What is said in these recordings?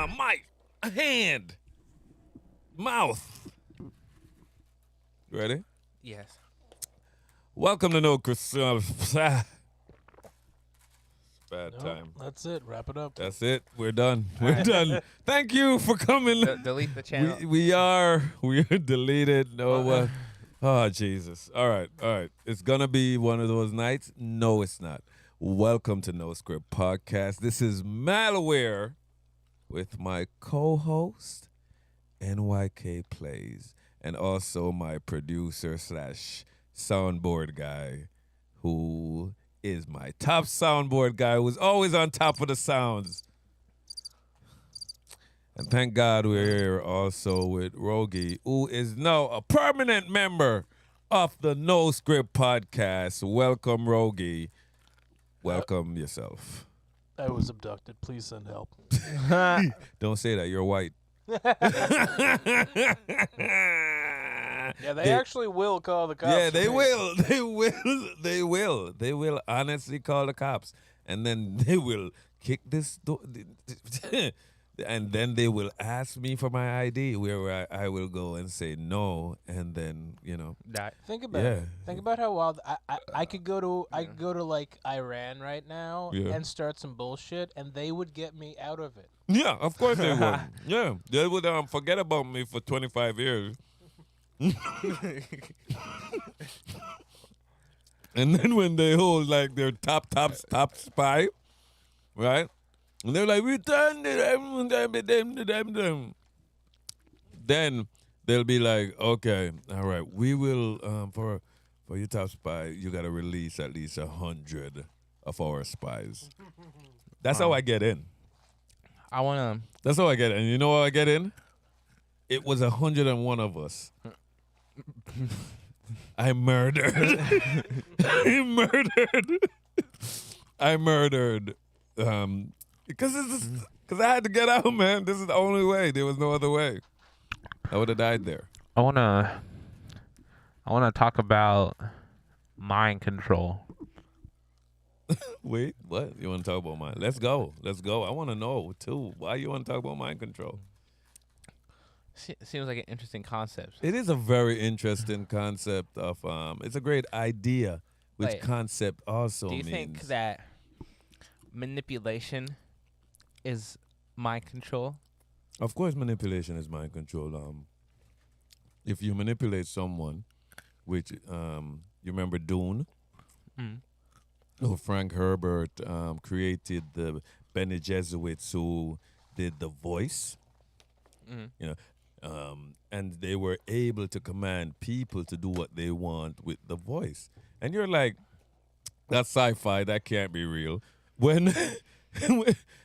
my mic, a hand, mouth. Ready? Yes. Welcome to Noscript. Bad Nope, time. that's it. Wrap it up. That's it. We're done. We're right. done. Thank you for coming. Delete the channel. We are deleted. No. Oh Jesus. All right. It's gonna be one of those nights. No, it's not. Welcome to Noscript Podcast. This is Malware with my co-host NYK Plays and also my producer / soundboard guy, who is my top soundboard guy, who's always on top of the sounds. And thank God we're here also with Rogi, who is now a permanent member of the Noscript Podcast. Welcome, Rogi. Welcome yourself. I was abducted. Please send help. Don't say that. You're white. Yeah, they actually will call the cops. Yeah, for they me. will. They will. They will honestly call the cops. And then they will kick this door. And then they will ask me for my ID, where I will go and say no. And then, Die. Think about Yeah. it. Think about how wild I could go to. I could go to like Iran right now Yeah. and start some bullshit, and they would get me out of it. yeah, of course they would. Yeah, they would forget about me for 25 years. And then when they hold like their top spy, right? And they're like, return to them. Then they'll be like, okay, all right, we will, for your top spy, you got to release at least 100 of our spies. That's how I get in. I wanna. That's how I get in. You know how I get in? It was 101 of us. I murdered. I murdered. Because I had to get out, man. This is the only way. There was no other way. I would have died there. I wanna talk about mind control. Wait, what? You want to talk about mind? Let's go. I want to know too. Why you want to talk about mind control? Seems like an interesting concept. It is a very interesting concept of. It's a great idea, which Wait. concept also Do you means. think that manipulation is mind control? Of course, manipulation is mind control. If you manipulate someone, which you remember Dune, who Frank Herbert created the Bene Gesserit who did The Voice, and they were able to command people to do what they want with the voice. And you're like, that's sci-fi, that can't be real. When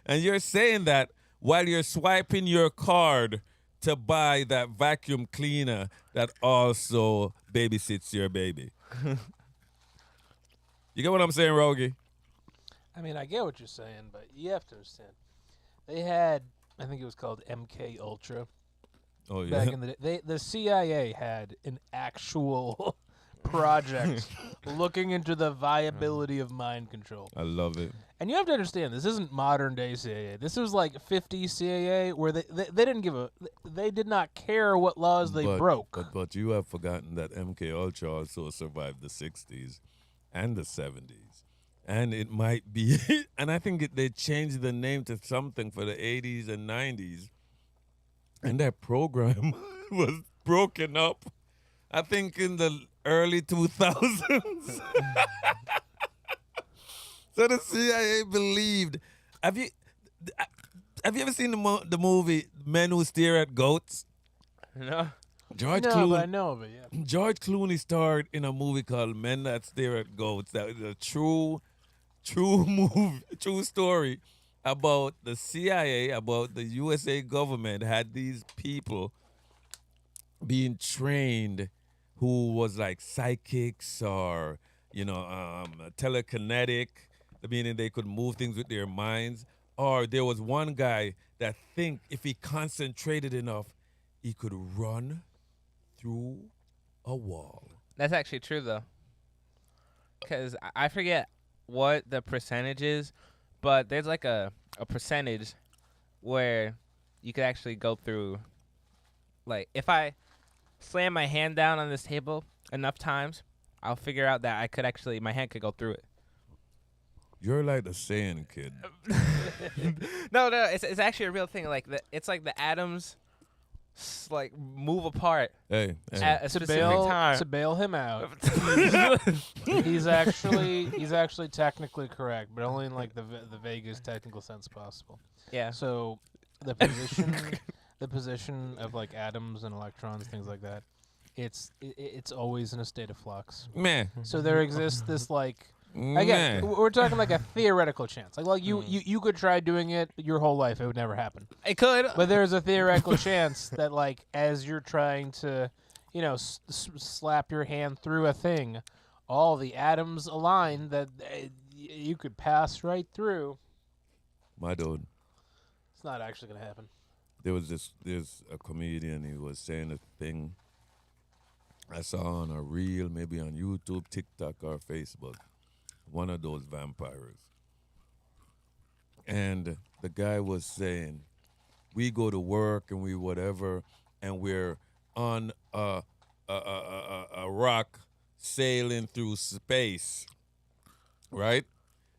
and you're saying that while you're swiping your card to buy that vacuum cleaner that also babysits your baby. You get what I'm saying, Rogi? I mean, I get what you're saying, but you have to understand. They had, I think it was called MK Ultra. Oh yeah. Back in the day, the CIA had an actual project looking into the viability of mind control. I love it. And you have to understand, this isn't modern day CIA. This was like 50 CIA, where they didn't they did not care what laws they broke. But you have forgotten that MK Ultra also survived the 60s and the 70s. And it might be, and I think they changed the name to something for the 80s and 90s. And that program was broken up, I think, in the early 2000s. So the CIA believed. Have you ever seen the movie Men Who Stare at Goats? No. George No, Clooney. but I know of it, yeah. George Clooney starred in a movie called Men That Stare at Goats. That is a true story about the CIA, about the USA government had these people being trained who was like psychics or, telekinetic, meaning they could move things with their minds. Or there was one guy that think if he concentrated enough, he could run through a wall. That's actually true though, because I forget what the percentage is, but there's like a percentage where you could actually go through. Like, if I slam my hand down on this table enough times, I'll figure out that my hand could go through it. You're like the Saiyan kid. No, it's actually a real thing. Like it's like the atoms, like move apart Hey, at a specific time. To bail him out, he's actually technically correct, but only in like the vaguest technical sense possible. Yeah. So the position of like atoms and electrons, things like that, it's always in a state of flux. man. So there exists this like. Man. Again, we're talking like a theoretical chance. Like you could try doing it your whole life, it would never happen. It could. But there's a theoretical chance that, like, as you're trying to, slap your hand through a thing, all the atoms align that you could pass right through. My dude. It's not actually gonna happen. There's a comedian. He was saying a thing I saw on a reel, maybe on YouTube, TikTok, or Facebook. One of those vampires. And the guy was saying, we go to work and we whatever, and we're on a rock sailing through space, right?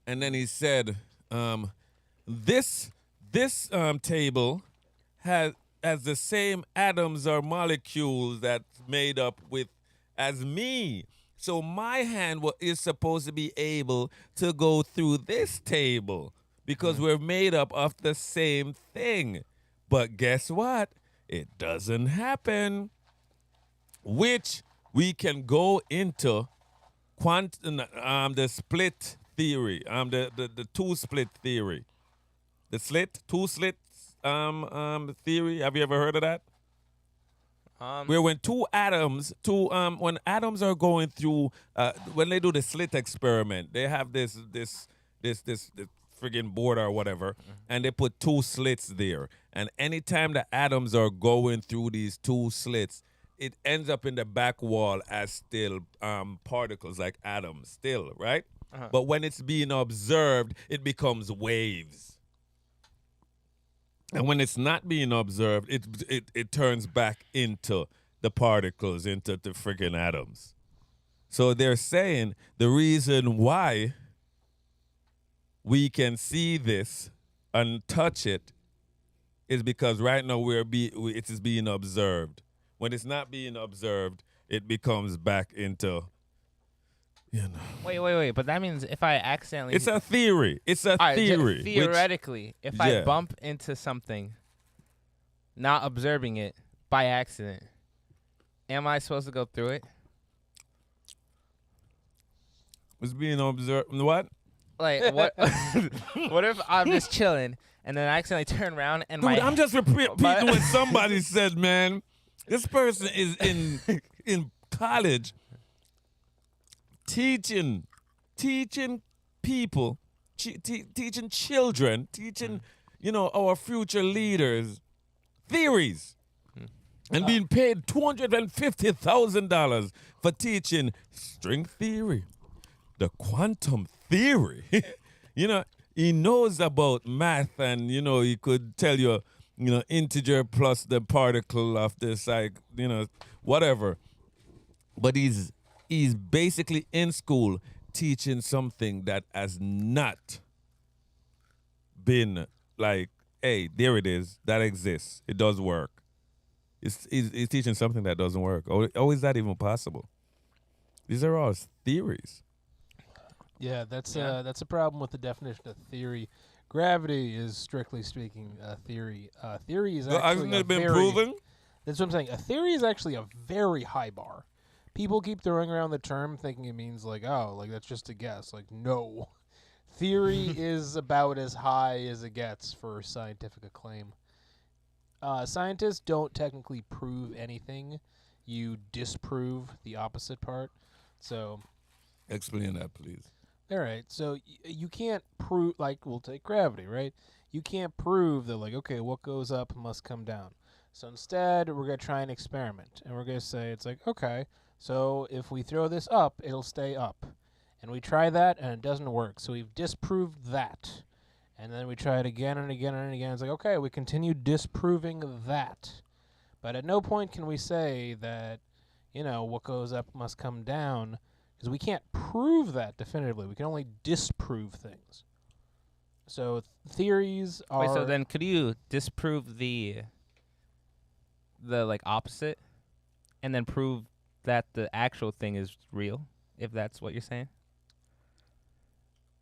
And then he said, this table has the same atoms or molecules that's made up with as me. So my hand is supposed to be able to go through this table because we're made up of the same thing. But guess what? It doesn't happen. Which we can go into the split theory, the two split theory. The two slits theory. Have you ever heard of that? Where when when atoms are going through, when they do the slit experiment, they have this friggin' board or whatever, and they put two slits there. And anytime the atoms are going through these two slits, it ends up in the back wall as still particles, like atoms still, right? Uh-huh. But when it's being observed, it becomes waves. And when it's not being observed, it turns back into the particles, into the freaking atoms. So they're saying the reason why we can see this and touch it is because right now it is being observed. When it's not being observed, it becomes back into, Wait. But that means if I accidentally... It's a theory. It's a All right, theory. Theoretically, if I bump into something, not observing it by accident, am I supposed to go through it? It's being observed. What? Like, what? What if I'm just chilling and then I accidentally turn around and Dude, I'm just repeating what somebody said, man. This person is in college teaching people, teaching children, teaching, our future leaders theories and being paid $250,000 for teaching string theory, the quantum theory. He knows about math and, he could tell you, integer plus the particle of this, whatever. But he's basically in school teaching something that has not been like, hey, there it is, that exists, it does work. He's teaching something that doesn't work. How is that even possible? These are all theories. Yeah, that's a problem with the definition of theory. Gravity is, strictly speaking, a theory. Theory is actually hasn't it been proven? That's what I'm saying. A theory is actually a very high bar. People keep throwing around the term thinking it means like that's just a guess. Like, no. Theory is about as high as it gets for scientific acclaim. Scientists don't technically prove anything. You disprove the opposite part. So, explain that, please. All right. So you can't prove, like, we'll take gravity, right? You can't prove that, like, okay, what goes up must come down. So instead, we're going to try an experiment. And we're going to say, it's like, okay, so if we throw this up, it'll stay up. And we try that, and it doesn't work. So we've disproved that. And then we try it again and again and again. It's like, okay, we continue disproving that. But at no point can we say that, what goes up must come down, because we can't prove that definitively. We can only disprove things. So theories are... Wait, so then could you disprove the like opposite and then prove that the actual thing is real, if that's what you're saying?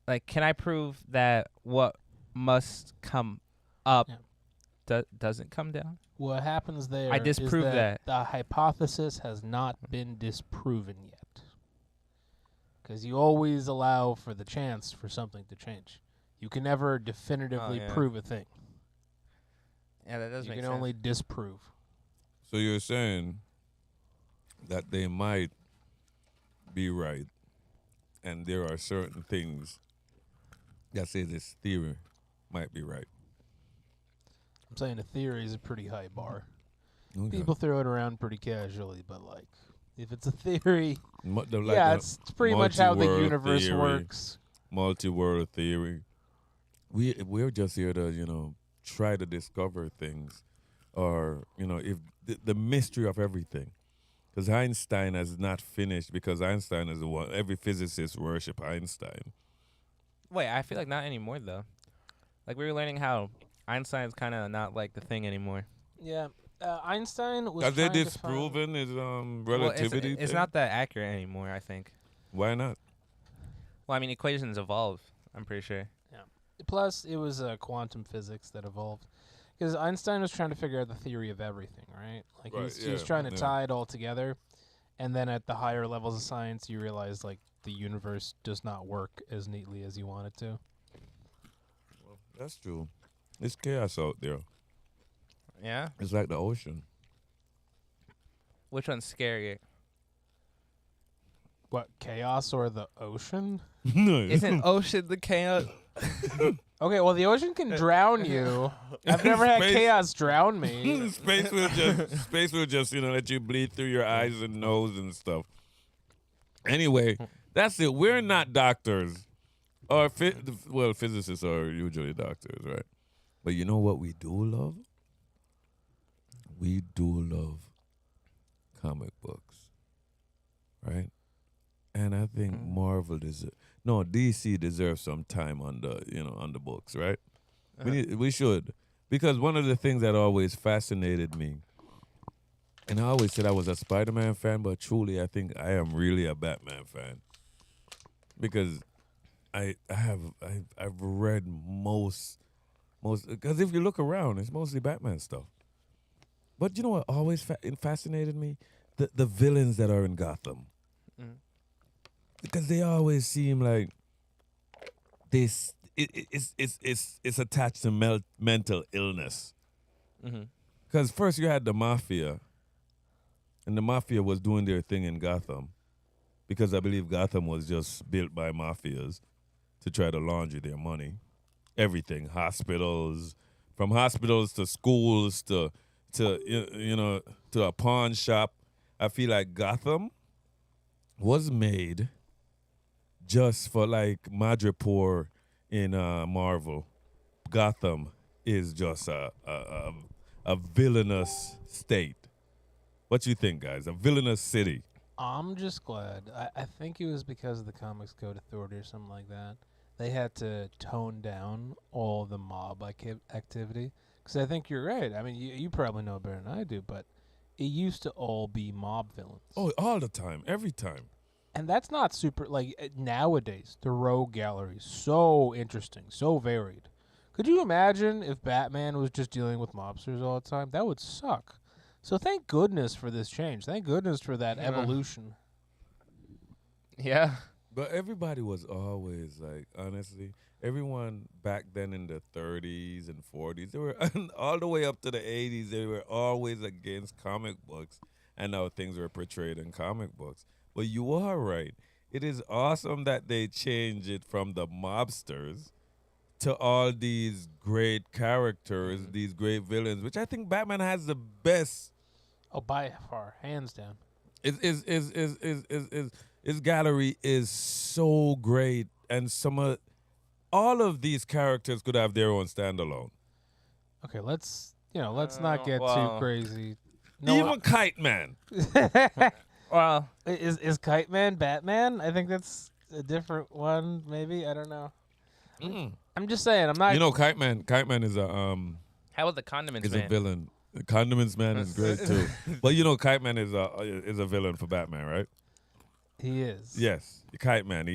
Like, can I prove that what must come up doesn't come down? What happens there I is disprove that. the hypothesis has not been disproven yet. Because you always allow for the chance for something to change. You can never definitively prove a thing. Yeah, that does you make can sense. only disprove. So you're saying that they might be right, and there are certain things that say this theory might be right. I'm saying a theory is a pretty high bar. Okay. People throw it around pretty casually, but like, if it's a theory, Like it's pretty much how the multi-world universe theory, works. Multi-world theory. We're just here to try to discover things, or if the mystery of everything. Because Einstein has not finished, because Einstein is the one. Every physicist worship Einstein. Wait, I feel like not anymore though. Like we were learning how Einstein's kind of not like the thing anymore. Yeah, Einstein was. Have they trying to disproven his Well, relativity it's thing? not that accurate anymore, I think. Why not? Well, I mean, equations evolve, I'm pretty sure. Plus, it was quantum physics that evolved. Because Einstein was trying to figure out the theory of everything, right? Like he was trying to tie it all together, and then at the higher levels of science, you realize like the universe does not work as neatly as you want it to. Well, that's true. It's chaos out there. Yeah? It's like the ocean. Which one's scarier? What, chaos or the ocean? Isn't ocean the chaos? Okay, well the ocean can drown you. I've never had Space- chaos drown me. Space will just let you bleed through your eyes and nose and stuff. Anyway, that's it. We're not doctors, or physicists are usually doctors, right? But you know what we do love? We do love comic books, right? And I think DC deserves some time on the books, right? We should, because one of the things that always fascinated me, and I always said I was a Spider-Man fan, but truly I think I am really a Batman fan, because I've read most because if you look around, it's mostly Batman stuff. But you know what always fascinated me? The villains that are in Gotham. Because they always seem like this. It's attached to mental illness. Because first you had the mafia, and the mafia was doing their thing in Gotham, because I believe Gotham was just built by mafias to try to launder their money. Everything, from hospitals to schools to a pawn shop. I feel like Gotham was made just for like Madripoor in Marvel. Gotham is just a villainous state. What you think, guys? A villainous city. I'm just glad. I think it was because of the Comics Code Authority or something like that. They had to tone down all the mob activity. Because I think you're right. I mean, you probably know better than I do, but it used to all be mob villains. Oh, all the time, every time. And that's not super, nowadays, the rogue gallery is so interesting, so varied. Could you imagine if Batman was just dealing with mobsters all the time? That would suck. So thank goodness for this change. Thank goodness for that evolution. Yeah. But everybody was always honestly, everyone back then in the 30s and 40s, they were all the way up to the 80s, they were always against comic books and how things were portrayed in comic books. But you are right. It is awesome that they change it from the mobsters to all these great characters, these great villains, which I think Batman has the best. Oh, by far, hands down. His gallery is so great, and some of all of these characters could have their own standalone. Okay, let's not get too well, crazy. Even Kite Man. Well, is Kite Man Batman? I think that's a different one. Maybe I don't know. Mm. I'm just saying. I'm not. You know, Kite Man is a how about the condiments is man? a villain. The Condiments Man is great too. But you know, Kite Man is a villain for Batman, right? He is. Yes, Kite Man.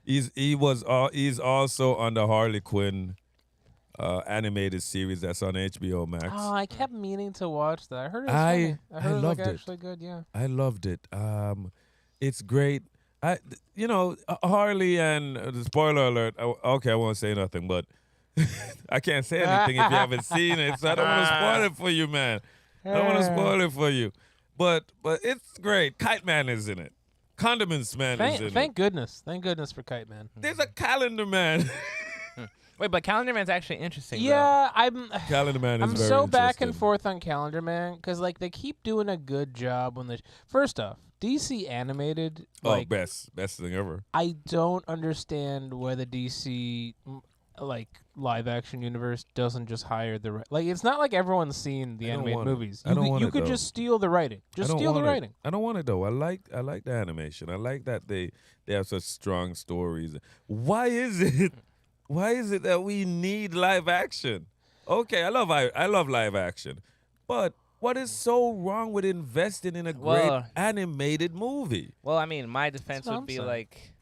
He's also on the Harley Quinn animated series that's on HBO Max. Oh, I kept meaning to watch that. I heard it was I funny. I heard it was loved like it. actually good. Yeah. I loved it. It's great. Harley and the spoiler alert. Okay, I won't say nothing, but I can't say anything if you haven't seen it, so I don't want to spoil it for you, man. I don't want to spoil it for you, but it's great. Kite Man is in it. Condiments Man is in it. Thank goodness. Thank goodness for Kite Man. There's a Calendar Man. Wait, but Calendar Man's actually interesting. Yeah, Calendar Man is I'm very so back and interesting. forth on Calendar Man because like they keep doing a good job when they. First off, DC animated. Like, best thing ever. I don't understand why the DC like live action universe doesn't just hire the like. It's not like everyone's seen the I don't animated want it. movies. I don't want You it, could though. just steal the writing. Just I don't steal the want it. writing. I don't want it though. I like the animation. I like that they have such strong stories. Why is it? Why is it that we need live action? Okay, I love live action, but what is so wrong with investing in a great Well- animated movie? Well, I mean, my defense what would I'm be saying. like,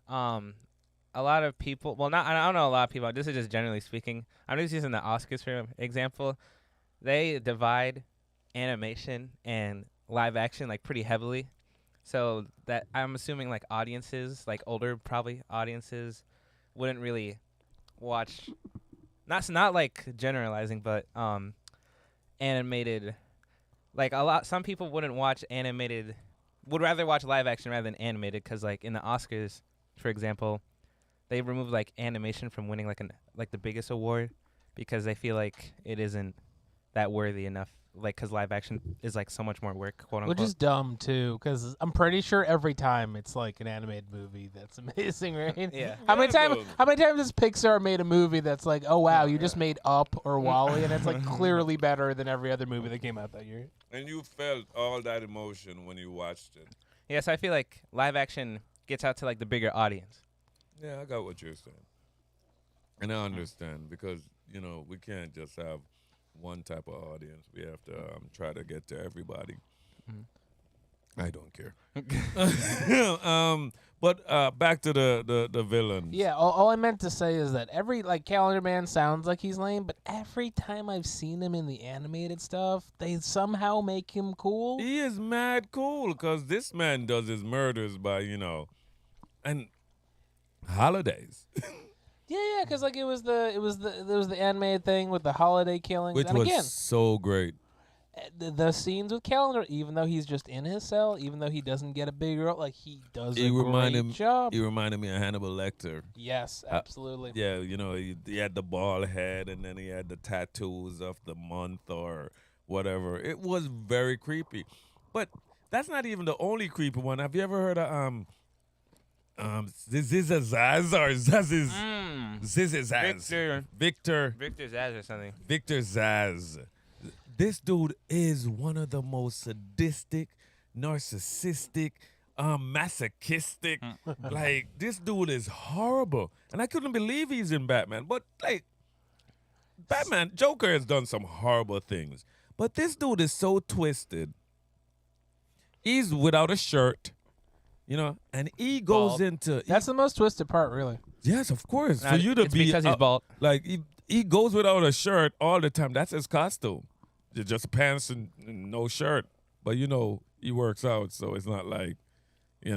a lot of people. Well, not I don't know a lot of people. This is just generally speaking. I'm just using the Oscars for example. They divide animation and live action like pretty heavily, so that I'm assuming like audiences, like older probably audiences, wouldn't really watch. Not like generalizing, but animated. Like some people wouldn't watch animated. Would rather watch live action rather than animated because like in the Oscars, for example, they removed like animation from winning like the biggest award because they feel like it isn't that worthy enough. Like because live action is like so much more work, quote unquote. Which is dumb too, because I'm pretty sure every time it's like an animated movie that's amazing, right? Yeah. How many Yeah, times? How many times has Pixar made a movie that's like, oh wow, you just made Up or Wall-E, and it's like clearly better than every other movie that came out that year. And you felt all that emotion when you watched it. Yeah, so I feel like live action gets out to like the bigger audience. Yeah, I got what you're saying, and I understand because we can't just have one type of audience. We have to try to get to everybody. I don't care. But back to the villains. Yeah, all I meant to say is that every like Calendar Man sounds like he's lame, but every time I've seen him in the animated stuff, they somehow make him cool. He is mad cool because this man does his murders by and holidays, Yeah, because like it was the animated thing with the holiday killings, which and was again, so great. the scenes with Calendar, even though he's just in his cell, even though he doesn't get a big role, like he does a great job. He reminded me of Hannibal Lecter. Yes, absolutely. Yeah, he had the bald head and then he had the tattoos of the month or whatever. It was very creepy. But that's not even the only creepy one. Have you ever heard of Zizazaz or Zaziz? Zizazaz. Victor Zaz or something. Victor Zaz. This dude is one of the most sadistic, narcissistic, masochistic. Like, this dude is horrible. And I couldn't believe he's in Batman. But, like, Joker has done some horrible things. But this dude is so twisted. He's without a shirt, and he goes Bald. into... That's the most twisted part, really. Yes, of course. Nah, For you to it's be... because he's bald. Like, he goes without a shirt all the time. That's his costume. Just pants and no shirt. But, he works out, so it's not like, he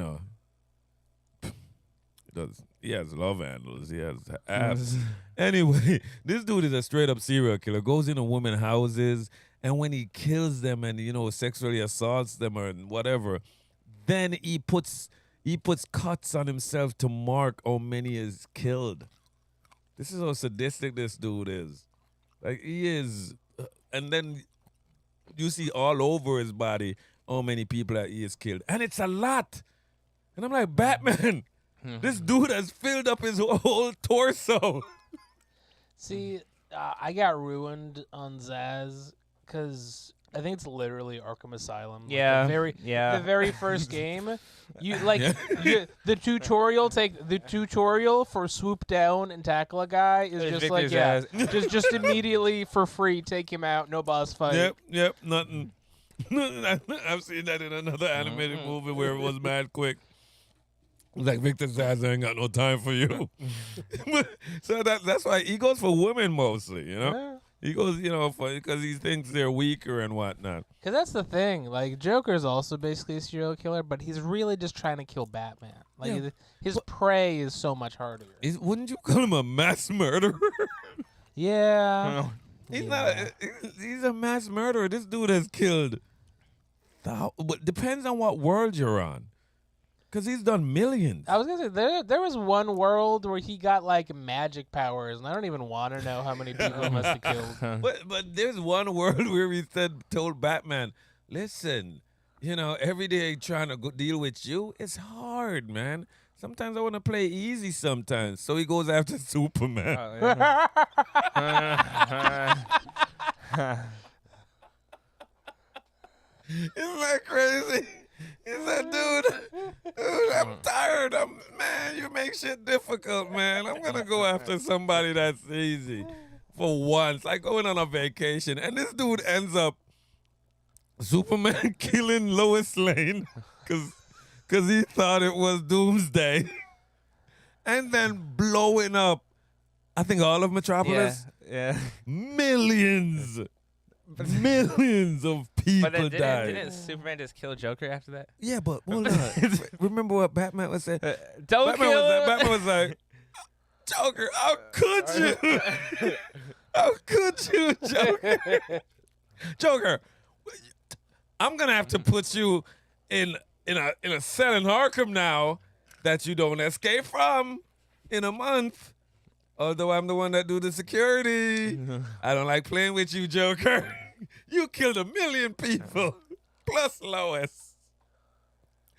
has love handles. He has abs. Anyway, this dude is a straight-up serial killer. Goes into women's houses, and when he kills them and, sexually assaults them or whatever, then he puts cuts on himself to mark how many is killed. This is how sadistic this dude is. Like, he is... and then you see all over his body how many people that he has killed. And it's a lot. And I'm like, Batman, This dude has filled up his whole torso. See, I got ruined on Zaz because I think it's literally Arkham Asylum. Like, Yeah, the very first game, you like Yeah. the tutorial for swoop down and tackle a guy is just like Victor's ass. just immediately for free take him out, no boss fight. Yep, nothing. I've seen that in another animated movie where it was mad quick. Like Victor says, I ain't got no time for you. So that's why he goes for women mostly, you know. Yeah. He goes, because he thinks they're weaker and whatnot. Cause that's the thing. Like Joker's also basically a serial killer, but he's really just trying to kill Batman. Like Yeah. his prey is so much harder. Wouldn't you call him a mass murderer? Yeah. He's Yeah. not. He's a mass murderer. This dude has killed. But depends on what world you're on, because he's done millions. I was gonna say there was one world where he got like magic powers, and I don't even want to know how many people he must have killed. But there's one world where he told Batman, "Listen, every day trying to deal with you, it's hard, man. Sometimes I want to play easy. Sometimes." So he goes after Superman. Isn't that crazy? He said, dude, I'm tired. Man, you make shit difficult, man. I'm going to go after somebody that's easy for once. Like going on a vacation. And this dude ends up Superman killing Lois Lane because he thought it was Doomsday. And then blowing up, I think all of Metropolis. Yeah. Millions of people But then died. didn't Superman just kill Joker after that? Yeah, but hold on. Remember what Batman was saying? Don't Batman kill him. Batman was like, Joker, how could you? How could you, Joker? Joker, I'm gonna have to put you in a cell in Arkham now that you don't escape from in a month. Although I'm the one that do the security. I don't like playing with you, Joker. You killed 1 million people, plus Lois.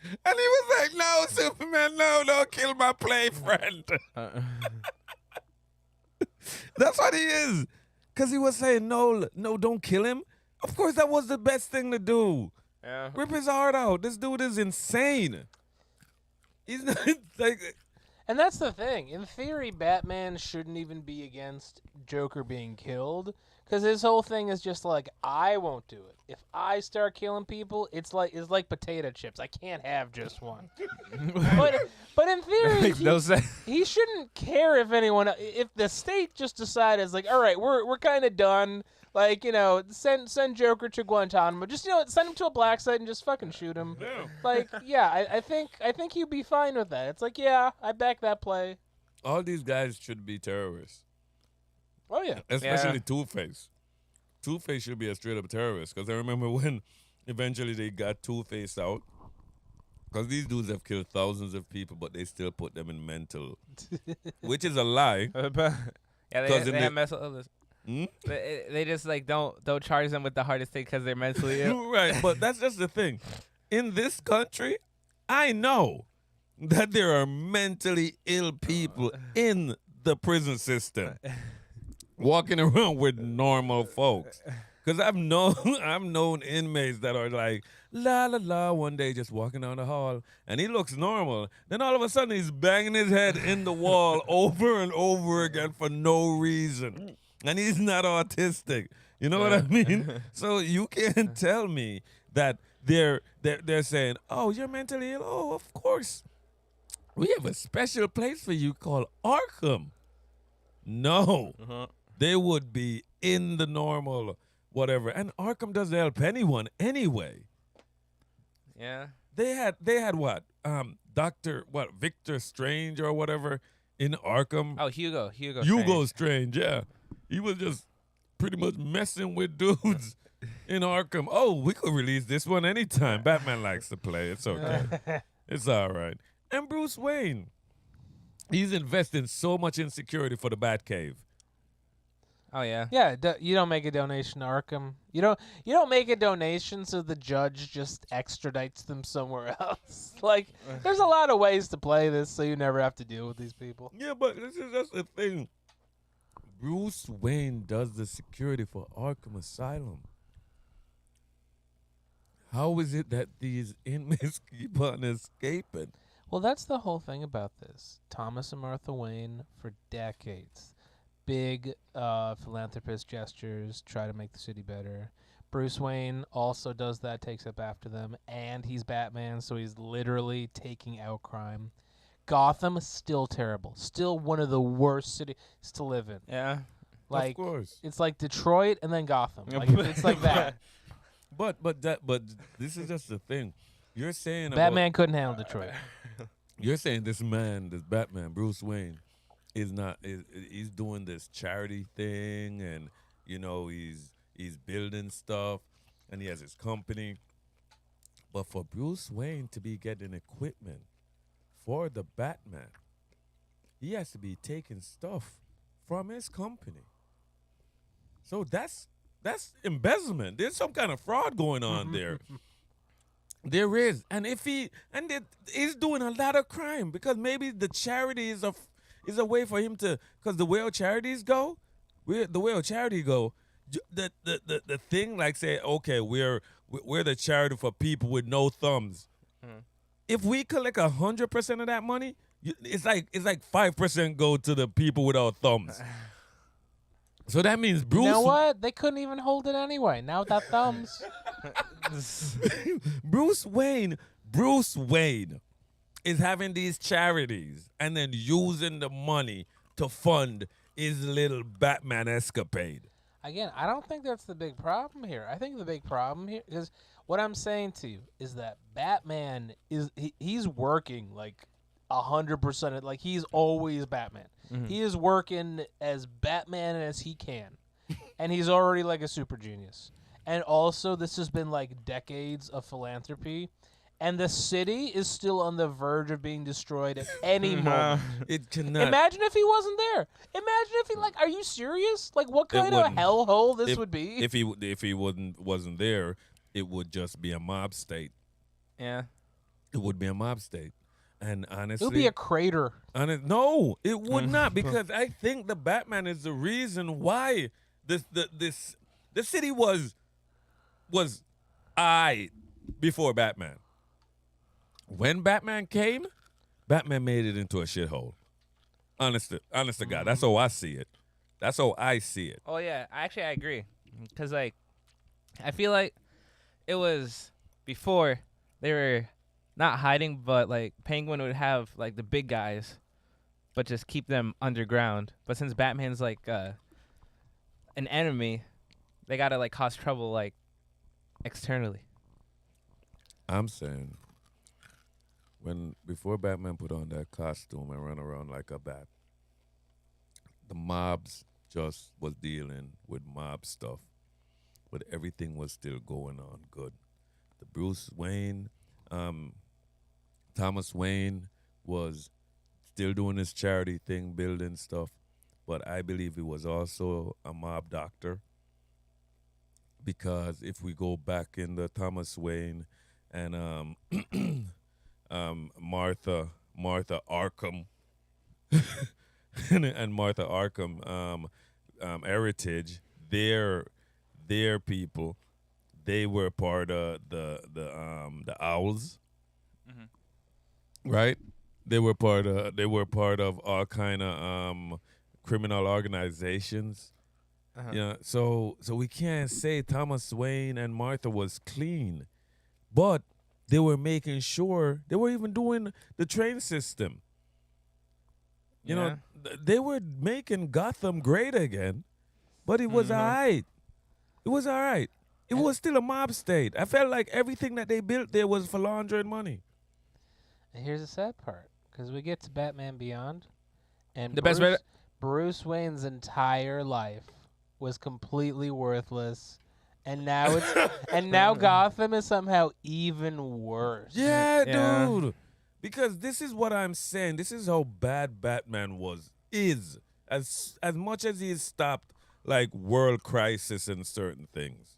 And he was like, no, Superman, no, don't kill my play friend. That's what he is. Because he was saying, no, don't kill him. Of course, that was the best thing to do. Yeah. Rip his heart out. This dude is insane. He's not like... And that's the thing. In theory, Batman shouldn't even be against Joker being killed, because his whole thing is just like, I won't do it. If I start killing people, it's like potato chips. I can't have just one. but in theory, Makes no sense. he shouldn't care if the state just decided, like, all right, we're kind of done. Like, send Joker to Guantanamo. Just, send him to a black site and just fucking shoot him. Yeah. Like, yeah, I think he'd be fine with that. It's like, yeah, I back that play. All these guys should be terrorists. Oh, yeah. Especially Two-Face. Two-Face should be a straight-up terrorist. Because I remember when eventually they got Two-Face out. Because these dudes have killed thousands of people, but they still put them in mental. Which is a lie. Yeah, 'Cause they in have the- mental illness. Hmm? They just like don't charge them with the hardest thing because they're mentally ill. Right, but that's just the thing. In this country, I know that there are mentally ill people in the prison system walking around with normal folks. Because I've known inmates that are like, la, la, la, one day just walking down the hall, and he looks normal. Then all of a sudden, he's banging his head in the wall over and over again for no reason. And he's not autistic. You know what I mean? So you can't tell me that they're saying, oh, you're mentally ill? Oh, of course. We have a special place for you called Arkham. No. They would be in the normal whatever. And Arkham doesn't help anyone anyway. Yeah. They had what? Victor Strange or whatever in Arkham. Oh, Hugo Hugo Strange, yeah. He was just pretty much messing with dudes in Arkham. Oh, we could release this one anytime. Batman likes to play. It's okay. It's all right. And Bruce Wayne, he's investing so much in security for the Batcave. Oh yeah. Yeah, you don't make a donation to Arkham. You don't make a donation so the judge just extradites them somewhere else. Like, there's a lot of ways to play this, so you never have to deal with these people. Yeah, but this is just the thing. Bruce Wayne does the security for Arkham Asylum. How is it that these inmates keep on escaping? Well, that's the whole thing about this. Thomas and Martha Wayne, for decades, big philanthropist gestures, try to make the city better. Bruce Wayne also does that, takes up after them, and he's Batman, so he's literally taking out crime. Gotham is still terrible, still one of the worst cities to live in. Yeah. Like, of course. it's like Detroit and then Gotham. Like, it's like that. But this is just the thing. You're saying Batman couldn't handle Detroit. You're saying this man, this Batman, Bruce Wayne, he's doing this charity thing, and he's building stuff, and he has his company. But for Bruce Wayne to be getting equipment for the Batman, he has to be taking stuff from his company. So that's embezzlement. There's some kind of fraud going on there. There is, and he's doing a lot of crime because maybe the charity is a way for him to, because the way our charities go, the thing, like, say, okay, we're the charity for people with no thumbs. If we collect 100% of that money, it's like 5% go to the people without thumbs. So that means Bruce. You know what? They couldn't even hold it anyway. Now without thumbs. Bruce Wayne is having these charities and then using the money to fund his little Batman escapade. Again, I don't think that's the big problem here. I think the big problem here is what I'm saying to you is that Batman he's working like 100%. Like, he's always Batman. Mm-hmm. He is working as Batman as he can, and he's already like a super genius. And also, this has been like decades of philanthropy, and the city is still on the verge of being destroyed at any moment. It cannot. Imagine if he wasn't there. Imagine if he, like, are you serious? Like, what kind of hellhole this would be? If he wasn't there, it would just be a mob state. Yeah. It would be a mob state. And honestly, it would be a crater. No, it would not, because I think the Batman is the reason why the city was before Batman. When Batman came, Batman made it into a shithole. Honest to God, that's how I see it. That's how I see it. Oh yeah, I agree, because like, I feel like it was before they were not hiding, but like Penguin would have like the big guys, but just keep them underground. But since Batman's like an enemy, they gotta like cause trouble like externally. I'm saying, before Batman put on that costume and run around like a bat, the mobs just was dealing with mob stuff, but everything was still going on good. The Bruce Wayne, Thomas Wayne was still doing his charity thing, building stuff, but I believe he was also a mob doctor, because if we go back in the Thomas Wayne and Martha Arkham and Martha Arkham heritage, their people, they were part of the Owls, right? They were part of all kind of criminal organizations. Yeah, so we can't say Thomas Wayne and Martha was clean, but they were making sure they were even doing the train system. You know, they were making Gotham great again, but it was all right. It was all right. It was still a mob state. I felt like everything that they built there was for laundering money. And here's the sad part, because we get to Batman Beyond, and The Bruce Wayne's entire life was completely worthless, and now now Gotham is somehow even worse. Yeah, Yeah. dude. Because this is what I'm saying. This is how bad Batman is. As much as he stopped like world crisis and certain things.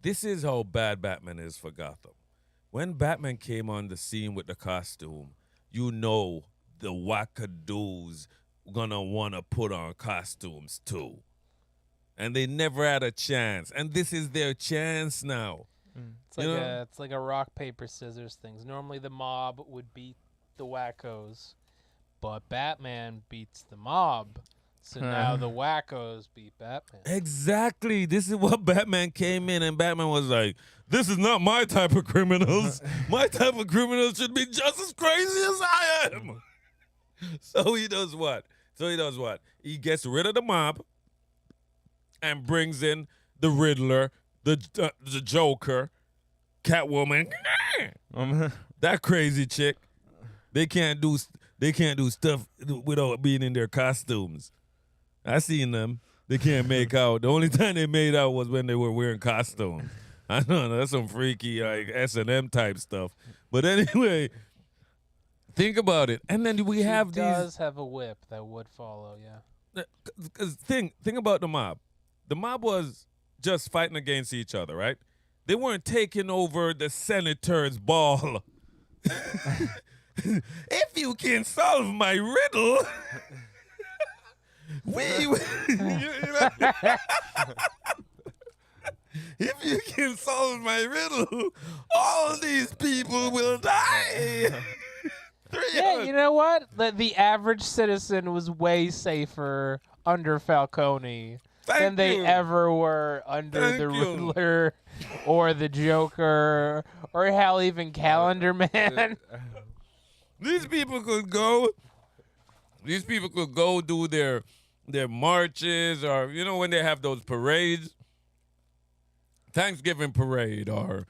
This is how bad Batman is for Gotham. When Batman came on the scene with the costume, you know the wackadoos gonna wanna put on costumes too. And they never had a chance. And this is their chance now. It's like a rock, paper, scissors things. Normally the mob would beat the wackos, but Batman beats the mob. So now the wackos beat Batman. Exactly. This is what Batman came in, and Batman was like, this is not my type of criminals. My type of criminals should be just as crazy as I am. So he does what? He gets rid of the mob and brings in the Riddler, the Joker, Catwoman, that crazy chick. They can't do stuff without being in their costumes. I seen them. They can't make out. The only time they made out was when they were wearing costumes. I don't know. That's some freaky like S&M type stuff. But anyway, think about it. And then we have He these. does have a whip that would follow, yeah. Cause think about the mob. The mob was just fighting against each other, right? They weren't taking over the senator's ball. If you can solve my riddle, if you can solve my riddle, all these people will die. Yeah, you know what? The average citizen was way safer under Falcone than they ever were under the Riddler or the Joker or hell, even Calendar Man. These people could go do their marches, or when they have those parades, Thanksgiving parade, or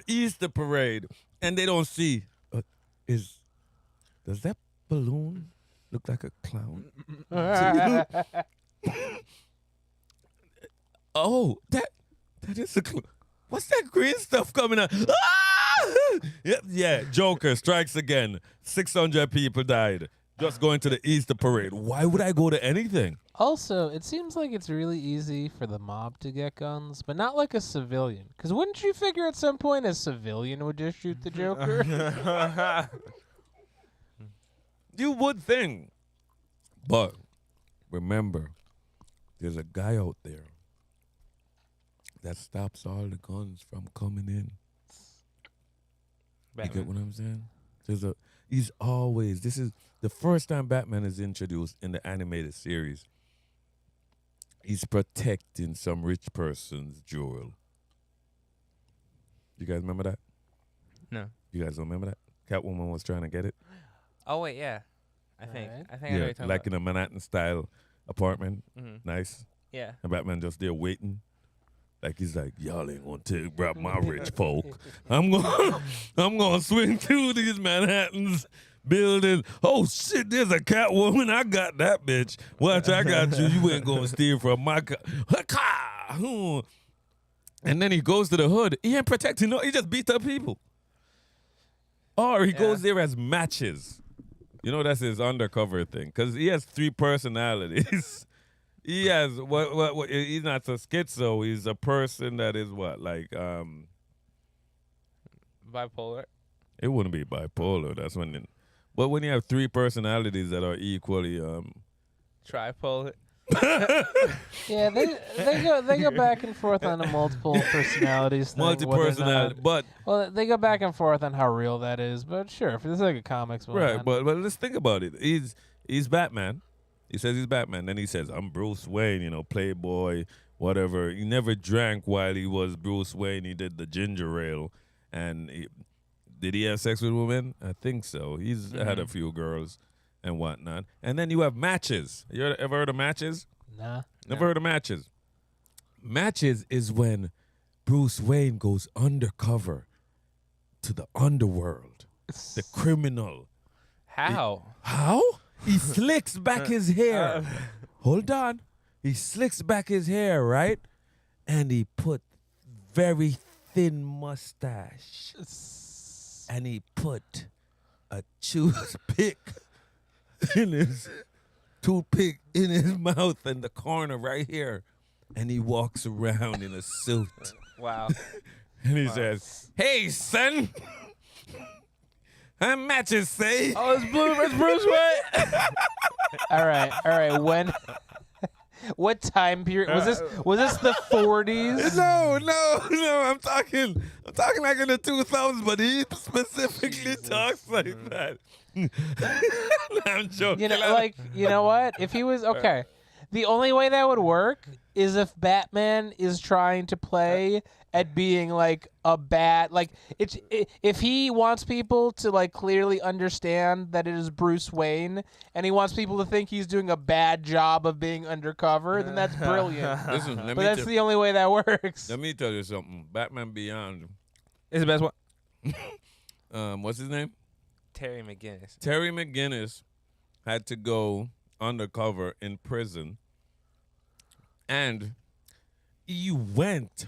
Easter parade, and they don't see does that balloon look like a clown to you? Oh, that is a what's that green stuff coming out? Ah! Yeah, Joker strikes again. 600 people died just going to the Easter parade. Why would I go to anything? Also, it seems like it's really easy for the mob to get guns, but not like a civilian. Because wouldn't you figure at some point a civilian would just shoot the Joker? You would think. But remember, there's a guy out there that stops all the guns from coming in. Batman. You get what I'm saying? This is the first time Batman is introduced in the animated series. He's protecting some rich person's jewel. You guys remember that? No. You guys don't remember that? Catwoman was trying to get it. Oh wait, yeah. I think Alright. I know what you're talking like about. in a Manhattan style apartment. Mhm. Nice. Yeah. And Batman just there waiting. Like he's like, y'all ain't gonna grab my rich folk. I'm gonna swing through these Manhattans buildings. Oh shit, there's a Catwoman. I got that bitch. Watch, I got you. You ain't gonna steal from my And then he goes to the hood. He ain't protecting no. He just beat up people. Or he goes there as matches. That's his undercover thing. Because he has 3 personalities. He has what he's not a schizo. He's a person that is what? Like Bipolar. it wouldn't be bipolar. That's but when you have 3 personalities that are equally Tripolar. Yeah, they go back and forth on the multiple personalities thing. multi-personality. But Well, they go back and forth on how real that is. But sure, if this is like a comics one. right, but let's think about it. He's Batman. He says he's Batman. Then he says, I'm Bruce Wayne, playboy, whatever. He never drank while he was Bruce Wayne. He did the ginger ale. And did he have sex with women? I think so. He's had a few girls and whatnot. And then you have matches. You ever heard of matches? Nah. Never heard of matches. Matches is when Bruce Wayne goes undercover to the underworld, the criminal. How? How? He slicks back his hair. Hold on. He slicks back his hair, right? And he put very thin mustache. And he put a toothpick in his toothpick in his mouth in the corner right here, and he walks around in a suit. Wow. And he Wow. says, "Hey, son, I'm matches say." Oh, it's Bruce Wayne. All right. When? What time period was this? Was this the 40s? No. I'm talking like in the 2000s, but he specifically talks like that. I'm joking. You know what? If he was okay, the only way that would work is if Batman is trying to play at being like a bad, like if he wants people to like clearly understand that it is Bruce Wayne, and he wants people to think he's doing a bad job of being undercover, then that's brilliant. Listen, But that's the only way that works. let me tell you something. Batman Beyond. It's the best one. What's his name? Terry McGinnis. Terry McGinnis had to go undercover in prison, and he went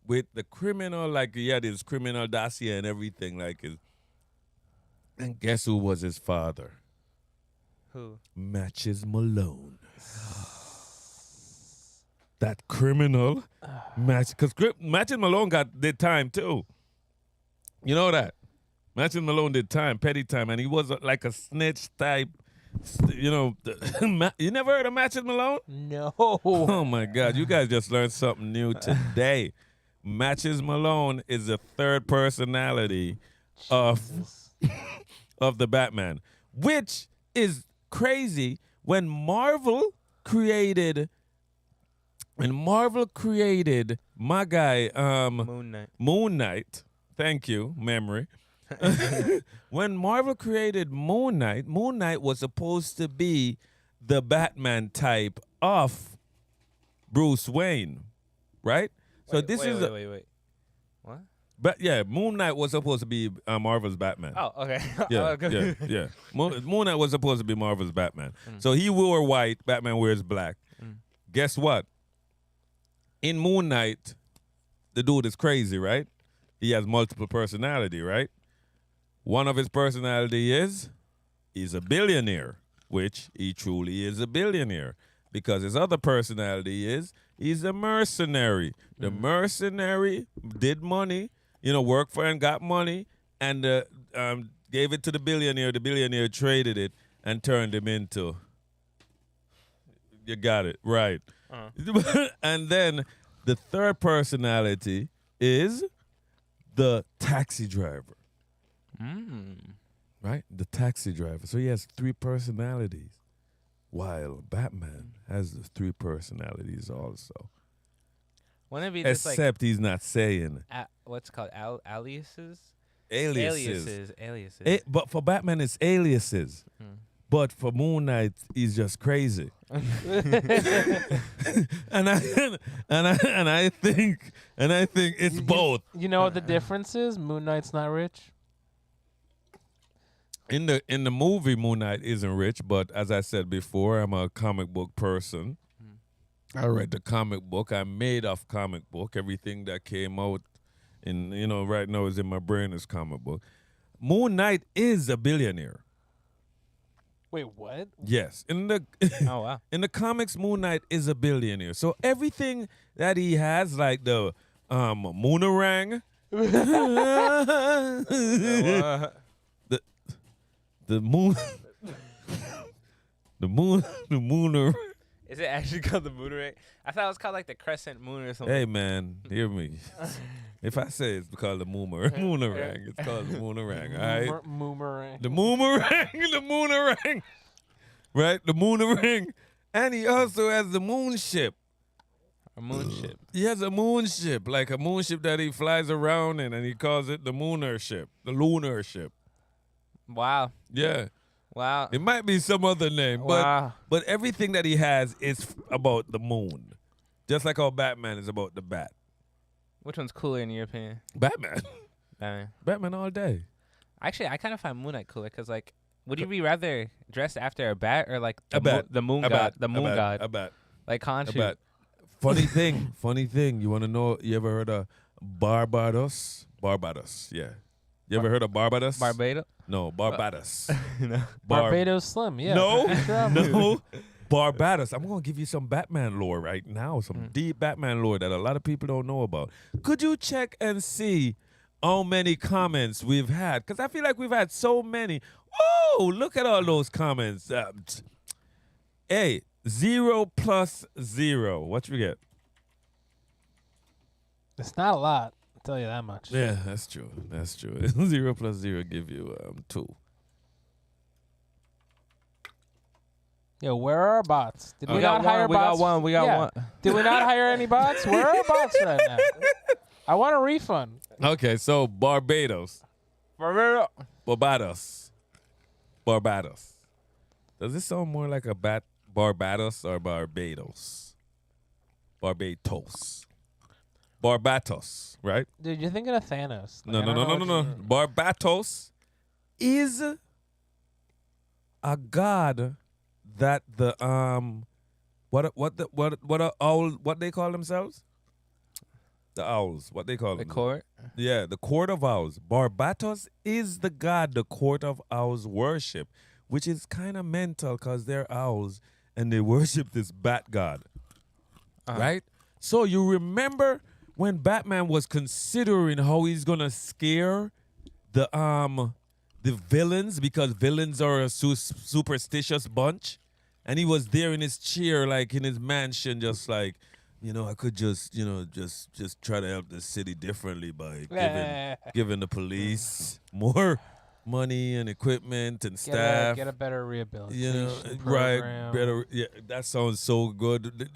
with the criminal, like he had his criminal dossier and everything, like his. And guess who was his father? Who? Matches Malone. That criminal because Matches Malone did time too. You know that. Matches Malone did time, petty time, and he was like a snitch type. You know, you never heard of Matches Malone? No. Oh my God, you guys just learned something new today. Matches Malone is the third personality of the Batman, which is crazy. When Marvel created my guy Moon Knight. Thank you, memory. When Marvel created Moon Knight was supposed to be the Batman type of Bruce Wayne, right? So Wait. What? But yeah, Moon Knight was supposed to be Marvel's Batman. Oh, okay. Yeah. Moon Knight was supposed to be Marvel's Batman. So he wore white, Batman wears black. Guess what? In Moon Knight, the dude is crazy, right? He has multiple personality, right? One of his personality is he's a billionaire, which he truly is a billionaire. Because his other personality is he's a mercenary. The mercenary did money, worked for and got money, and gave it to the billionaire. The billionaire traded it and turned him into. You got it, right. And then the third personality is the taxi driver. Right? The taxi driver. So he has three personalities. While Batman has the three personalities also. Wouldn't it be just Except he's not saying. what's it called? Aliases? Aliases. Aliases. But for Batman, it's aliases. But for Moon Knight, he's just crazy. and I think it's both. You know what the difference is? Moon Knight's not rich. In the movie, Moon Knight isn't rich, but as I said before, I'm a comic book person. I read the comic book. I made off comic book. Everything that came out right now is in my brain is comic book. Moon Knight is a billionaire. Wait, what? Yes. Oh, wow. In the comics, Moon Knight is a billionaire. So everything that he has, like the Moonerang, the moon, the mooner. Is it actually called the Moonerang? I thought it was called like the Crescent Moon or something. Hey man, hear me. If I say it's called the moonerang, it's called the moonerang. All right. Moomerang. The moonerang, right? The moonerang, and he also has the moon ship. A moon ship. He has a moon ship, like a moon ship that he flies around in, and he calls it the lunar ship. Wow. Yeah. Wow. It might be some other name, Wow. but everything that he has is about the moon. Just like how Batman is about the bat. Which one's cooler in your opinion? Batman. Batman. Batman all day. Actually, I kind of find Moon Knight cooler because, like, would you be rather dressed after a bat or like A bat. the moon A god, bat. the moon god, A bat. like A Khonshu? bat. Funny thing. You want to know? You ever heard of Barbados? Barbados. Yeah. You ever heard of Barbados? Barbados. No, Barbados. No. Barbados Slim. Yeah. No, pretty sure I'm with you. no. Barbados. I'm going to give you some Batman lore right now, some deep Batman lore that a lot of people don't know about. Could you check and see how many comments we've had? Because I feel like we've had so many. Whoa, look at all those comments. Hey, 0 plus 0. What you get? It's not a lot. I'll tell you that much. Yeah, that's true. That's true. 0 plus 0 give you 2. Yo, where are our bots? Did we We not got hire one. We got bots? one. We got Yeah. one. Did we not hire any bots? Where are our bots right now? I want a refund. Okay, so Barbados. Barbados. Does this sound more like a Barbados or Barbados? Barbados, right? Dude, you're thinking of Thanos. Like, No. I don't know what you- Barbados is a god that the what they call themselves? The owls. What they call The them? court. Yeah, the court of owls. Barbados is the god the court of owls worship, which is kind of mental because they're owls and they worship this bat god. Right? So you remember when Batman was considering how he's gonna scare the villains, because villains are a superstitious bunch, and he was there in his chair, like in his mansion, just like, I could just try to help the city differently by giving the police more money and equipment and staff. Get a better rehabilitation Right? program. Better. Yeah, that sounds so good.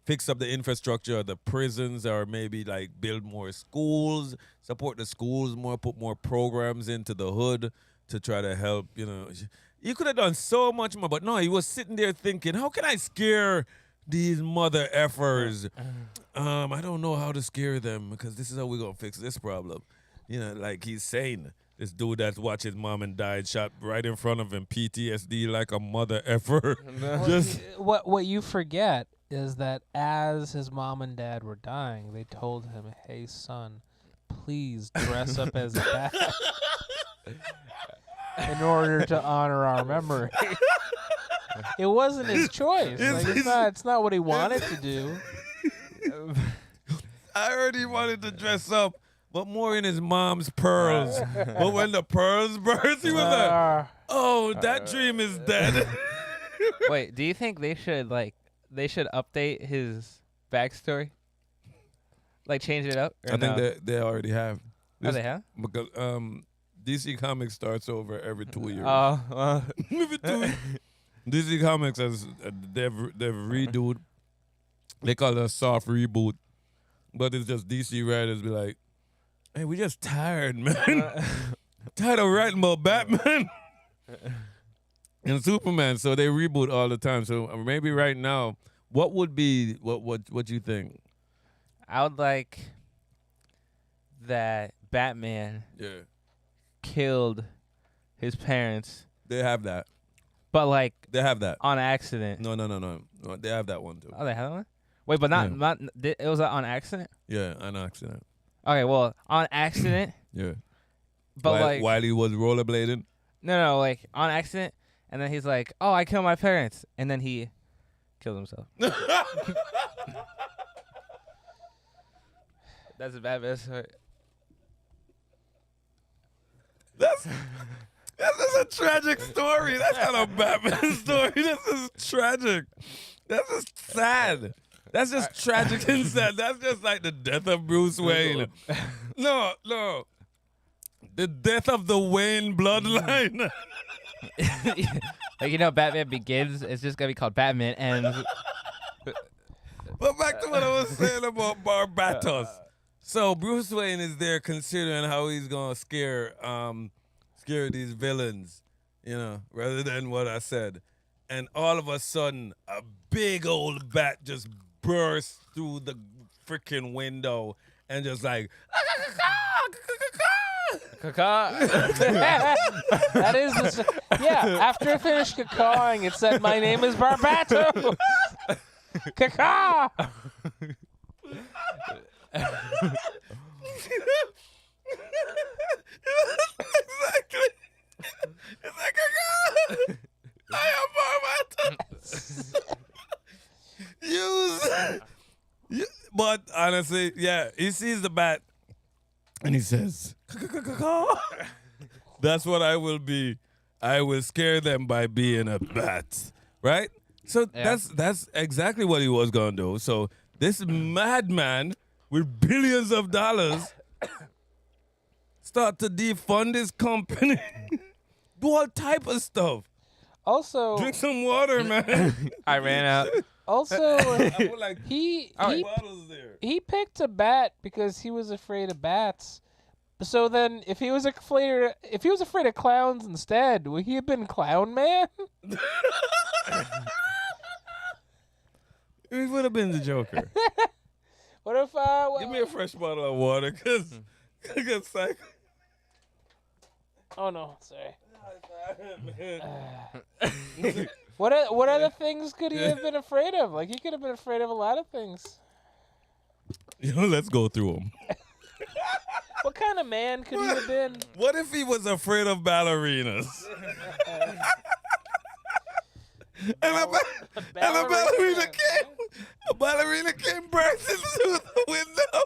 Fix up the infrastructure of the prisons, or maybe like build more schools, support the schools more, put more programs into the hood to try to help. You could have done so much more, but no, he was sitting there thinking, how can I scare these mother effers? I don't know how to scare them, because this is how we're going to fix this problem. Like he's saying, this dude that's watched his mom and dad shot right in front of him, PTSD like a mother effer. What you forget is that as his mom and dad were dying, they told him, "Hey son, please dress up as a bat in order to honor our memory." It wasn't his choice. It's not what he wanted to do. I heard he wanted to dress up, but more in his mom's pearls. But when the pearls burst, he was like, "Oh, that dream is dead." Wait, do you think they should update his backstory? Like change it up? Or I think no? they already have. Oh, they have? Because DC Comics starts over every 2 years. Oh, Every 2 years. DC Comics has they've redoed. They call it a soft reboot, but it's just DC writers be like, "Hey, we just tired, man. Tired of writing about Batman and Superman." So they reboot all the time. So maybe right now, what would be what you think? I would like that Batman Yeah, killed his parents, they have that. but like They have that. on accident. No. They have that one too. Oh, they have one? Wait, but it was on accident? Yeah, an accident. Okay, well, on accident, Yeah, but while he was rollerblading. no, like on accident, and then he's like, "Oh, I killed my parents," and then he killed himself. That's a bad story. That's just a tragic story. That's not a Batman story. This is tragic. That's just sad. That's just tragic and sad. That's just like the death of Bruce Wayne. No. The death of the Wayne bloodline. Like, Batman Begins, it's just gonna be called Batman Ends. But back to what I was saying about Barbados. So Bruce Wayne is there considering how he's gonna scare these villains, rather than what I said. And all of a sudden, a big old bat just bursts through the freaking window and just like, That is after it finished cacawing, it said, "My name is Barbato." Cacaw. Yeah, but honestly, yeah, he sees the bat and he says, "Caw." That's what I will be. I will scare them by being a bat, right? So Yeah. that's exactly what he was gonna do. So this madman with billions of dollars start to defund his company, do all type of stuff. Also, Drink some water, man. I ran out. also, I put like he Oh, he bottles there. he picked a bat because he was afraid of bats. So then, if he was afraid of clowns instead, would he have been Clown Man? He would have been the Joker. What if Give me a fresh bottle of water, cause psych. Oh no, sorry. What other things could he have been afraid of? Like he could have been afraid of a lot of things. Let's go through them. What kind of man could he have been? What if he was afraid of ballerinas? And a ballerina came bursting through the window.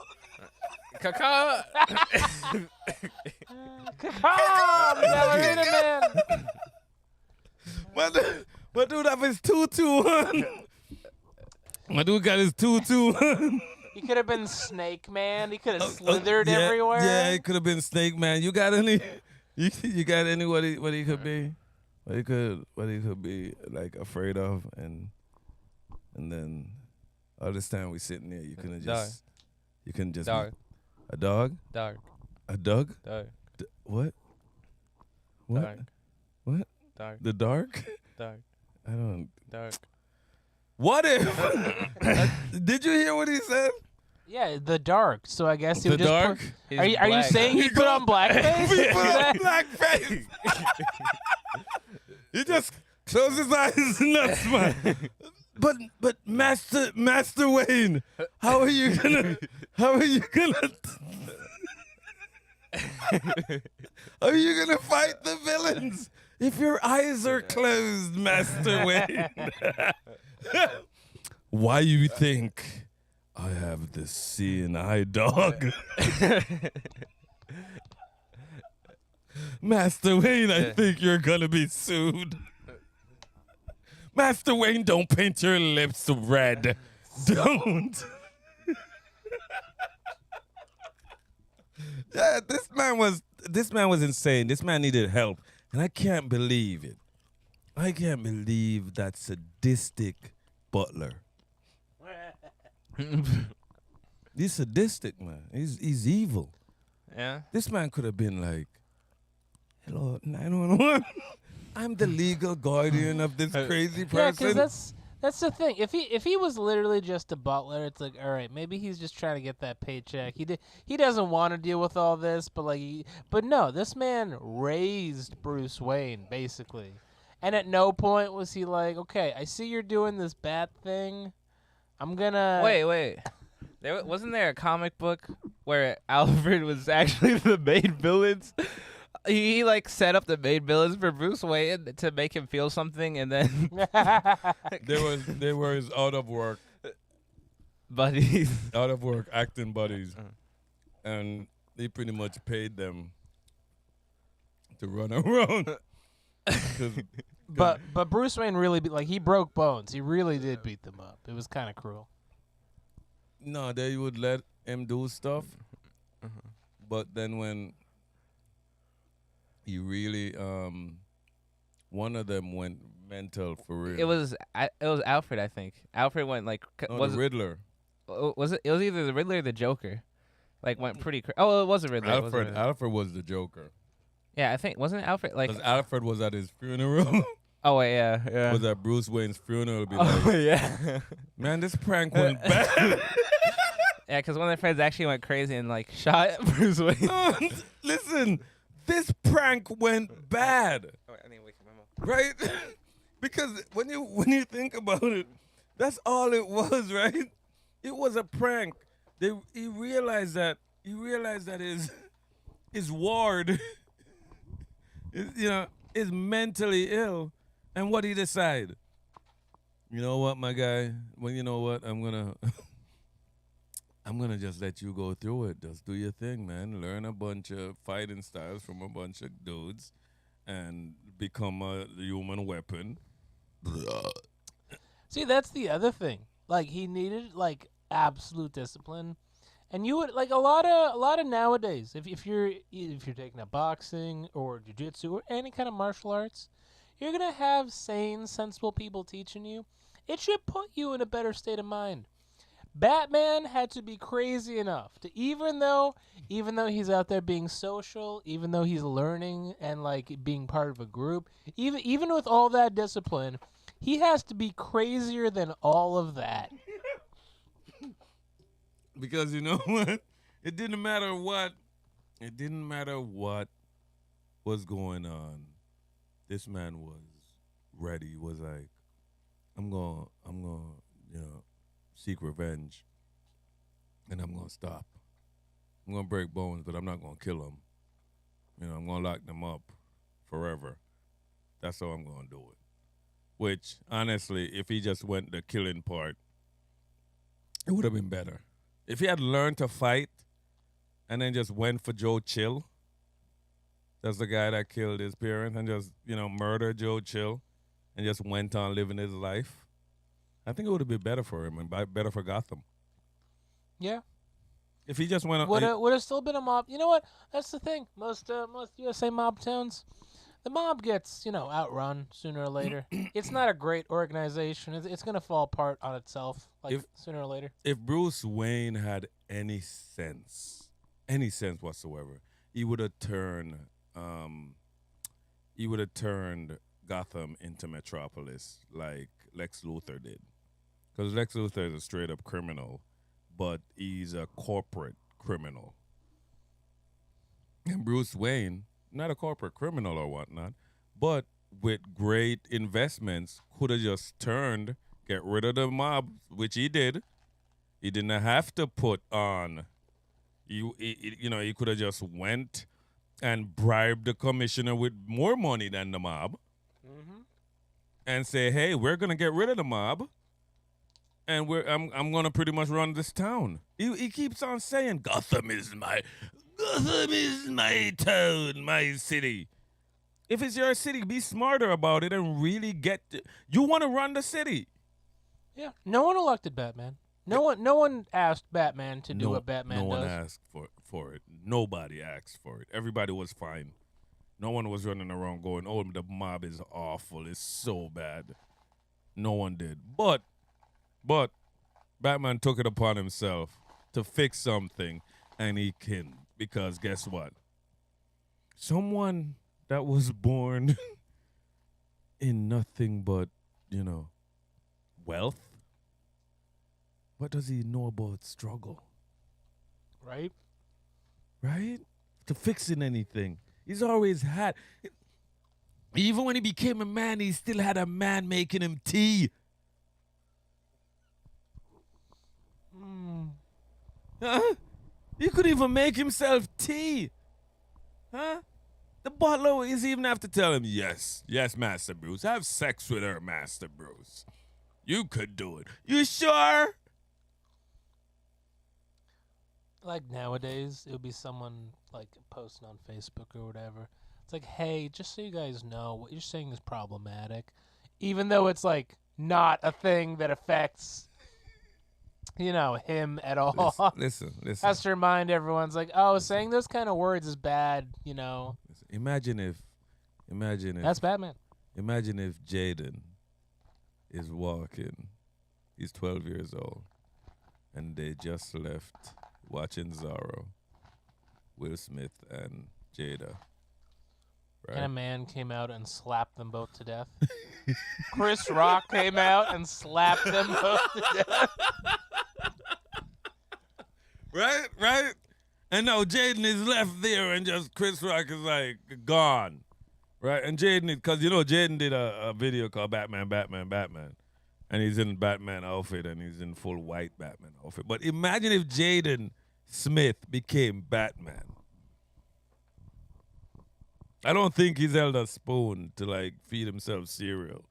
Caca. Ballerina man. My dude have his tutu on. My dude got his tutu on. He could have been Snake Man. He could have slithered yeah, everywhere. Yeah, it could have been Snake Man. You got any? You got any what he could be? What he could be like afraid of, and then all this time we sitting there, you couldn't just Dog. be a dog, Dog. a dog. Dog. What? What? Dog. What? Dog. The dark? Dog. I don't. Dog. What if? Did you hear what he said? Yeah, the dark. So I guess he The would just dark? Put, are you saying he put on blackface? He put on blackface. He just closed his eyes and that's man. But Master Wayne, how are you gonna how are you gonna fight the villains if your eyes are closed, Master Wayne? Why you think I have the seeing eye dog? Master Wayne, I think you're gonna be sued. Master Wayne, don't paint your lips red. Don't. Yeah, this man was insane. This man needed help. And I can't believe it. I can't believe that sadistic butler. He's sadistic, man. He's evil. Yeah. This man could have been like, hello, 911. I'm the legal guardian of this crazy Yeah, person. because that's the thing. If he was literally just a butler, it's like, all right, maybe he's just trying to get that paycheck. He doesn't want to deal with all this, but no, this man raised Bruce Wayne basically, and at no point was he like, okay, I see you're doing this bad thing. I'm gonna Wait. Wasn't there a comic book where Alfred was actually the main villains? He like set up the main villains for Bruce Wayne to make him feel something, and then They were his out of work acting buddies, and he pretty much paid them to run around. But Bruce Wayne really he broke bones. He really did beat them up. It was kind of cruel. No, they would let him do stuff, but then when he really, one of them went mental for real. it was Alfred, I think. Alfred went like No, the Riddler. was it? It was either the Riddler or the Joker. Like went pretty. Oh, it was a Riddler. Alfred was the Joker. Yeah, I think wasn't it Alfred like? Because Alfred was at his funeral. Oh wait, yeah. Was at Bruce Wayne's funeral. Be Oh like, yeah. man, this prank went bad. Yeah, because one of their friends actually went crazy and like shot Bruce Wayne. Listen, this prank went bad, Oh, wait, I need to wake up. right? Because when you think about it, that's all it was, right? It was a prank. He realized that his ward is mentally ill, and what he decide? You know what, my guy? Well, you know what? I'm gonna I'm gonna just let you go through it. Just do your thing, man. Learn a bunch of fighting styles from a bunch of dudes, and become a human weapon. See, that's the other thing. Like he needed like absolute discipline, and you would like a lot of nowadays. If you're taking up boxing or jujitsu or any kind of martial arts, you're gonna have sane, sensible people teaching you. It should put you in a better state of mind. Batman had to be crazy enough to even though he's out there being social, even though he's learning and like being part of a group, even with all that discipline, he has to be crazier than all of that. Because you know what? It didn't matter what. It didn't matter what was going on. This man was ready. He was like, I'm gonna, you know, seek revenge, and I'm gonna stop. I'm gonna break bones, but I'm not gonna kill them. You know, I'm gonna lock them up forever. That's how I'm gonna do it. Which, honestly, if he just went the killing part, it would have been better. If he had learned to fight and then just went for Joe Chill, that's the guy that killed his parents and just, murdered Joe Chill and just went on living his life, I think it would have been better for him and better for Gotham. Yeah. If he just went on. Would have still been a mob. You know what? That's the thing. Most USA mob towns, the mob gets outrun sooner or later. It's not a great organization. It's gonna fall apart on itself, sooner or later. If Bruce Wayne had any sense whatsoever, he would have turned Gotham into Metropolis like Lex Luthor did, because Lex Luthor is a straight up criminal, but he's a corporate criminal. And Bruce Wayne, not a corporate criminal or whatnot, but with great investments, could have just get rid of the mob, which he did. He didn't have to put on. He could have just went and bribed the commissioner with more money than the mob, and say, "Hey, we're gonna get rid of the mob, and I'm gonna pretty much run this town." He keeps on saying, Gotham is my town, my city." If it's your city, be smarter about it and really you want to run the city. Yeah. No one elected Batman. No one asked Batman to do what Batman does. No one asked for it. Nobody asked for it. Everybody was fine. No one was running around going, "Oh, the mob is awful. It's so bad." No one did. But Batman took it upon himself to fix something, and he can. Because guess what? Someone that was born in nothing but, wealth, what does he know about struggle? Right? Right? To fixing anything. He's always had. Even when he became a man, he still had a man making him tea. Huh? He could even make himself tea. Huh? The butler is even have to tell him, yes, Master Bruce. Have sex with her, Master Bruce. You could do it. You sure? Like nowadays, it would be someone like posting on Facebook or whatever. It's like, hey, just so you guys know, what you're saying is problematic, even though it's like not a thing that affects, him at all. Listen. Has to remind everyone's like, oh, saying those kind of words is bad. Listen, imagine if That's Batman. Imagine if Jaden is walking. He's 12 years old, and they just left watching Zorro, Will Smith and Jada. Right? And a man came out and slapped them both to death. Chris Rock came out and slapped them both to death. Right? And now Jaden is left there, and just Chris Rock is like gone. Right? And Jaden, because Jaden did a video called Batman. And he's in Batman outfit, and he's in full white Batman outfit. But imagine if Jaden Smith became Batman. I don't think he's held a spoon to feed himself cereal.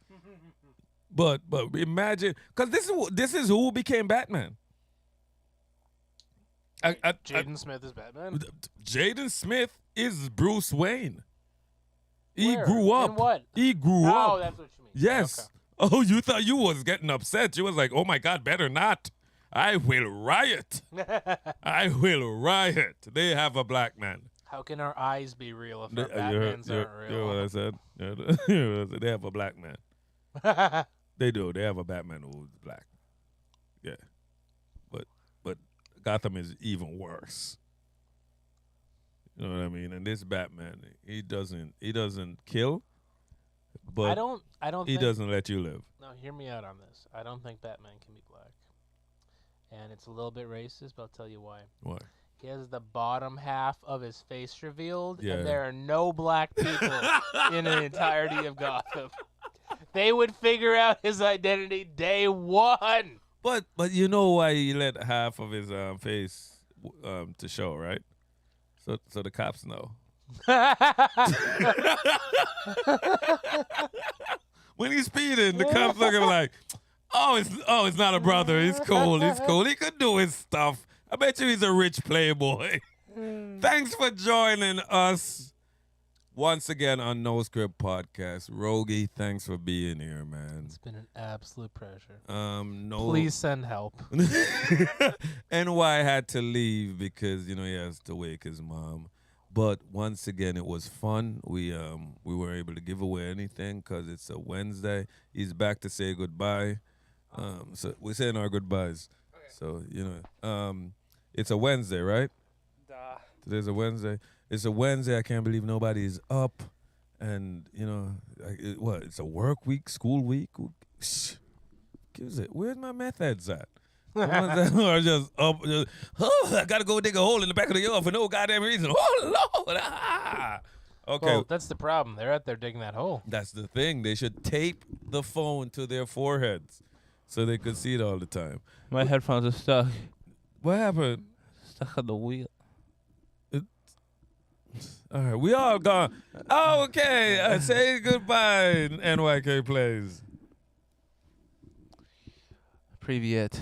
But imagine, because this is who became Batman. Jaden Smith is Batman. Jaden Smith is Bruce Wayne. He Where? grew up. In what? He grew Oh, up. that's what you mean. Yes. Oh, you thought you was getting upset. You was like, oh my God, better not. I will riot. Okay. I will riot. They have a black man. How can our eyes be real if our You Batmans heard what I aren't said? You heard what I said? They have a black man. real? They do. They have a Batman who's black. Yeah. But Gotham is even worse. You know what I mean? And this Batman, he doesn't kill, but I don't he think, doesn't let you live. No, hear me out on this. I don't think Batman can be black. And it's a little bit racist, but I'll tell you why. Why? He has the bottom half of his face revealed, Yeah. and there are no black people in the entirety of Gotham. They would figure out his identity day one. But you know why he let half of his face to show, right? So the cops know. When he's speeding, the cops look at him like, it's not a brother. He's cool. He's cool. He could do his stuff. I bet you he's a rich playboy. Thanks for joining us once again on Noscript Podcast. Rogie, thanks for being here, man. It's been an absolute pleasure. No. Please send help. NY had to leave because he has to wake his mom. But once again, it was fun. We were able to give away anything because it's a Wednesday. He's back to say goodbye. So we're saying our goodbyes. Okay. So it's a Wednesday, right? Duh. Today's a Wednesday. It's a Wednesday. I can't believe nobody's up, and it's a work week, school week. Where's my meth heads at? The ones that are just up. I gotta go dig a hole in the back of the yard for no goddamn reason. Oh Lord! Okay, Well, that's the problem. They're out there digging that hole. that's the thing. They should tape the phone to their foreheads so they could see it all the time. My headphones are stuck. What happened? Stuck on the wheel. All right, we all gone. Oh, okay. Say goodbye, NYK Plays. Привет.